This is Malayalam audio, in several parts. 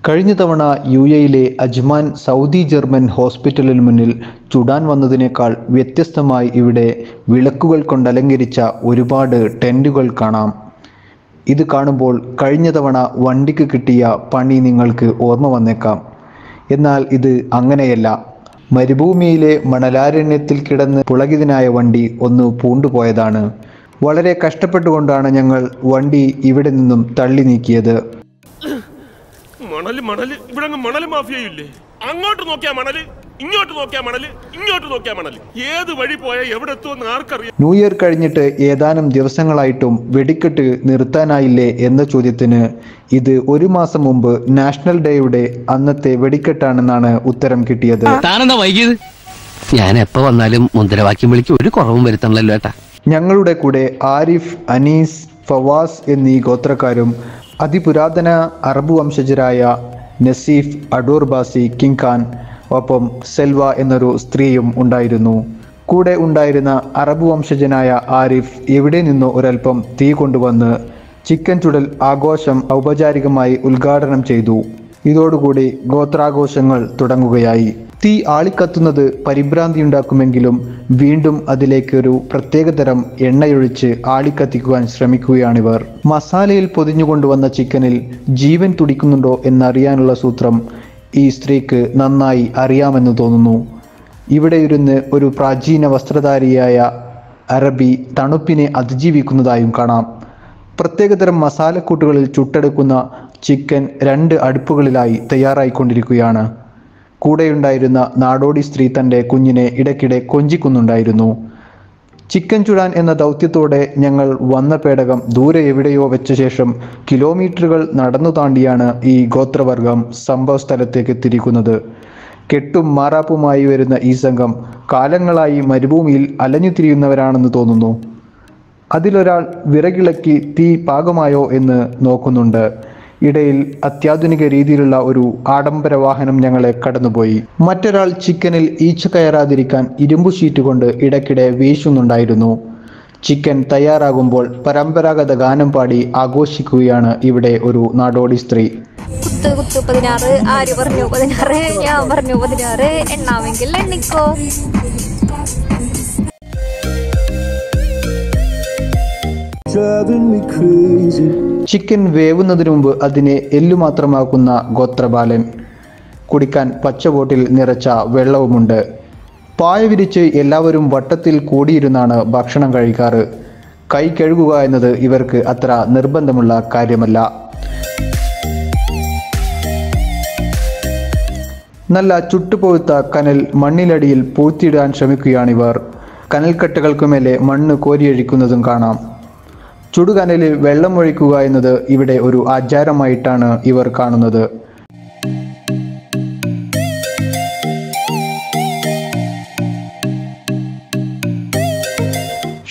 കഴിഞ്ഞ തവണ യുഎയിലെ അജ്മാൻ സൗദി ജർമ്മൻ ഹോസ്പിറ്റലിന് മുന്നിൽ ചുടാൻ വന്നതിനേക്കാൾ വ്യത്യസ്തമായി ഇവിടെ വിളക്കുകൾ കൊണ്ടലങ്കരിച്ച ഒരുപാട് ടെൻറ്റുകൾ കാണാം. ഇത് കാണുമ്പോൾ കഴിഞ്ഞ തവണ വണ്ടിക്ക് കിട്ടിയ പണി നിങ്ങൾക്ക് ഓർമ്മ വന്നേക്കാം. എന്നാൽ ഇത് അങ്ങനെയല്ല. മരുഭൂമിയിലെ മണലാരണ്യത്തിൽ കിടന്ന് പുളകിതനായ വണ്ടി ഒന്ന് പൂണ്ടുപോയതാണ്. വളരെ കഷ്ടപ്പെട്ടുകൊണ്ടാണ് ഞങ്ങൾ വണ്ടി ഇവിടെ നിന്നും തള്ളി നീക്കിയത്. മണല് മാഫിയയില്ലേ? അങ്ങോട്ട് നോക്കിയാ മണല്, ഇങ്ങോട്ട് നോക്കിയാ മണല്, ഇങ്ങോട്ട് നോക്കിയാ മണല്. ഏത് വഴി പോയാൽ എവിടെ എത്തുമെന്ന് ആർക്കറിയാം. ന്യൂ ഇയർ കഴിഞ്ഞിട്ട് ഏതാനും ദിവസങ്ങളായിട്ടും വെടിക്കെട്ട് നിർത്താനായില്ലേ എന്ന ചോദ്യത്തിന് ഇത് ഒരു മാസം മുമ്പ് നാഷണൽ ഡേയുടെ അന്നത്തെ വെടിക്കെട്ടാണെന്നാണ് ഉത്തരം കിട്ടിയത്. ഞാൻ എപ്പോ വന്നാലും മുദ്രാവാക്യം വിളിക്ക് ഒരു കുറവും വരുത്തണല്ലോ ഏട്ടാ. ഞങ്ങളുടെ കൂടെ ആരിഫ്, അനീസ്, ഫവാസ് എന്നീ ഗോത്രക്കാരും അതിപുരാതന അറബ് വംശജരായ നസീഫ്, അഡൂർ ബാസി, കിങ് ഖാൻ, ഒപ്പം സെൽവ എന്നൊരു സ്ത്രീയും ഉണ്ടായിരുന്നു. കൂടെ ഉണ്ടായിരുന്ന അറബ് വംശജനായ ആരിഫ് എവിടെ നിന്നോ ഒരൽപ്പം തീ കൊണ്ടുവന്ന് ചിക്കൻ ചുടൽ ആഘോഷം ഔപചാരികമായി ഉദ്ഘാടനം ചെയ്തു. ഇതോടുകൂടി ഗോത്രാഘോഷങ്ങൾ തുടങ്ങുകയായി. തീ ആളിക്കത്തുന്നത് പരിഭ്രാന്തിയുണ്ടാക്കുമെങ്കിലും വീണ്ടും അതിലേക്കൊരു പ്രത്യേകതരം എണ്ണയൊഴിച്ച് ആളിക്കത്തിക്കുവാൻ ശ്രമിക്കുകയാണിവർ. മസാലയിൽ പൊതിഞ്ഞുകൊണ്ടുവന്ന ചിക്കനിൽ ജീവൻ തുടിക്കുന്നുണ്ടോ എന്നറിയാനുള്ള സൂത്രം ഈ സ്ത്രീക്ക് നന്നായി അറിയാമെന്ന് തോന്നുന്നു. ഇവിടെ ഇരുന്ന് ഒരു പ്രാചീന വസ്ത്രധാരിയായ അറബി തണുപ്പിനെ അതിജീവിക്കുന്നതായും കാണാം. പ്രത്യേകതരം മസാലക്കൂട്ടുകളിൽ ചുട്ടെടുക്കുന്ന ചിക്കൻ 2 അടുപ്പുകളിലായി തയ്യാറായിക്കൊണ്ടിരിക്കുകയാണ്. കൂടെയുണ്ടായിരുന്ന നാടോടി സ്ത്രീ തൻ്റെ കുഞ്ഞിനെ ഇടയ്ക്കിടെ കൊഞ്ചിക്കുന്നുണ്ടായിരുന്നു. ചിക്കൻ ചുടാൻ എന്ന ദൗത്യത്തോടെ ഞങ്ങൾ വന്ന പേടകം ദൂരെ എവിടെയോ വെച്ച ശേഷം കിലോമീറ്ററുകൾ നടന്നു താണ്ടിയാണ് ഈ ഗോത്രവർഗം സംഭവ സ്ഥലത്തേക്ക് എത്തിയിരിക്കുന്നത്. കെട്ടും മാറാപ്പുമായി വരുന്ന ഈ സംഘം കാലങ്ങളായി മരുഭൂമിയിൽ അലഞ്ഞു തിരിയുന്നവരാണെന്ന് തോന്നുന്നു. അതിലൊരാൾ വിറകിളക്കി തീ പാകമായോ എന്ന് നോക്കുന്നുണ്ട്. ഇടയിൽ അത്യാധുനിക രീതിയിലുള്ള ഒരു ആഡംബര വാഹനം ഞങ്ങളെ കടന്നുപോയി. മറ്റൊരാൾ ചിക്കനിൽ ഈച്ച കയറാതിരിക്കാൻ ഇരുമ്പു ഷീറ്റ് കൊണ്ട് ഇടയ്ക്കിടെ വീശുന്നുണ്ടായിരുന്നു. ചിക്കൻ തയ്യാറാകുമ്പോൾ പരമ്പരാഗത ഗാനം പാടി ആഘോഷിക്കുകയാണ് ഇവിടെ ഒരു നാടോടി സ്ത്രീ. കുത്ത് കുത്ത് 16, ആര് പറഞ്ഞു 16, ഞാൻ പറഞ്ഞു 16, എണ്ണാമെങ്കിൽ എണ്ണിക്കോ. ചിക്കൻ വേവുന്നതിന് മുമ്പ് അതിനെ എല്ലുമാത്രമാക്കുന്ന ഗോത്രബാലൻ. കുടിക്കാൻ പച്ച ബോട്ടിൽ നിറച്ച വെള്ളവുമുണ്ട്. പായ വിരിച്ച് എല്ലാവരും വട്ടത്തിൽ കൂടിയിരുന്നാണ് ഭക്ഷണം കഴിക്കാറ്. കൈ കഴുകുക എന്നത് ഇവർക്ക് അത്ര നിർബന്ധമുള്ള കാര്യമല്ല. നല്ല ചുട്ടുപൊഴുത്ത കനൽ മണ്ണിലടിയിൽ പൂഴ്ത്തിയിടാൻ ശ്രമിക്കുകയാണിവർ. കനൽക്കട്ടകൾക്കുമേലെ മണ്ണ് കോരിയൊഴിക്കുന്നതും കാണാം. ചുടുകനലിൽ വെള്ളം ഒഴിക്കുക എന്നത് ഇവിടെ ഒരു ആചാരമായിട്ടാണ് ഇവർ കാണുന്നത്.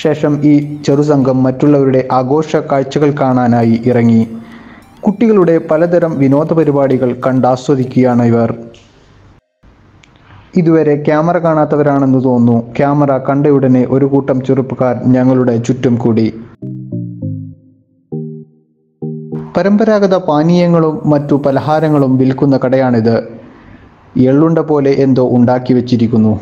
ശേഷം ഈ ചെറുസംഘം മറ്റുള്ളവരുടെ ആഘോഷ കാഴ്ചകൾ കാണാനായി ഇറങ്ങി. കുട്ടികളുടെ പലതരം വിനോദ പരിപാടികൾ കണ്ടാസ്വദിക്കുകയാണ് ഇവർ. ഇതുവരെ ക്യാമറ കാണാത്തവരാണെന്ന് തോന്നുന്നു. ക്യാമറ കണ്ടയുടനെ ഒരു കൂട്ടം ചെറുപ്പക്കാർ ഞങ്ങളുടെ ചുറ്റും കൂടി. പരമ്പരാഗത പാനീയങ്ങളും മറ്റു പലഹാരങ്ങളും വിൽക്കുന്ന കടയാണിത്. എള്ളുണ്ട പോലെ എന്തോ ഉണ്ടാക്കി വെച്ചിരിക്കുന്നു.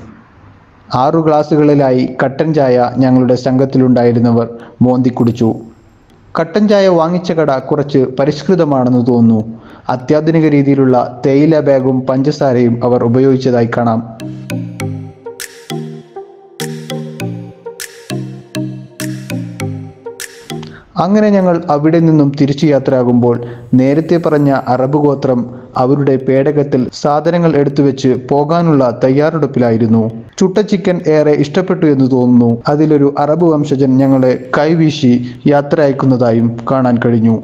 6 ഗ്ലാസുകളിലായി കട്ടൻ ചായ ഞങ്ങളുടെ സംഘത്തിലുണ്ടായിരുന്നവർ മോന്തി കുടിച്ചു. കട്ടൻ ചായ വാങ്ങിച്ച കട കുറച്ച് പരിഷ്കൃതമാണെന്ന് തോന്നുന്നു. അത്യാധുനിക രീതിയിലുള്ള തേയില ബാഗും പഞ്ചസാരയും അവർ ഉപയോഗിച്ചതായി കാണാം. അങ്ങനെ ഞങ്ങൾ അവിടെ നിന്നും തിരിച്ചു യാത്രയാകുമ്പോൾ നേരത്തെ പറഞ്ഞ അറബ് ഗോത്രം അവരുടെ പേടകത്തിൽ സാധനങ്ങൾ എടുത്തുവെച്ച് പോകാനുള്ള തയ്യാറെടുപ്പിലായിരുന്നു. ചുട്ട ചിക്കൻ ഏറെ ഇഷ്ടപ്പെട്ടു എന്ന് തോന്നുന്നു. അതിലൊരു അറബ് വംശജൻ ഞങ്ങളെ കൈവീശി യാത്ര അയക്കുന്നതായും കാണാൻ കഴിഞ്ഞു.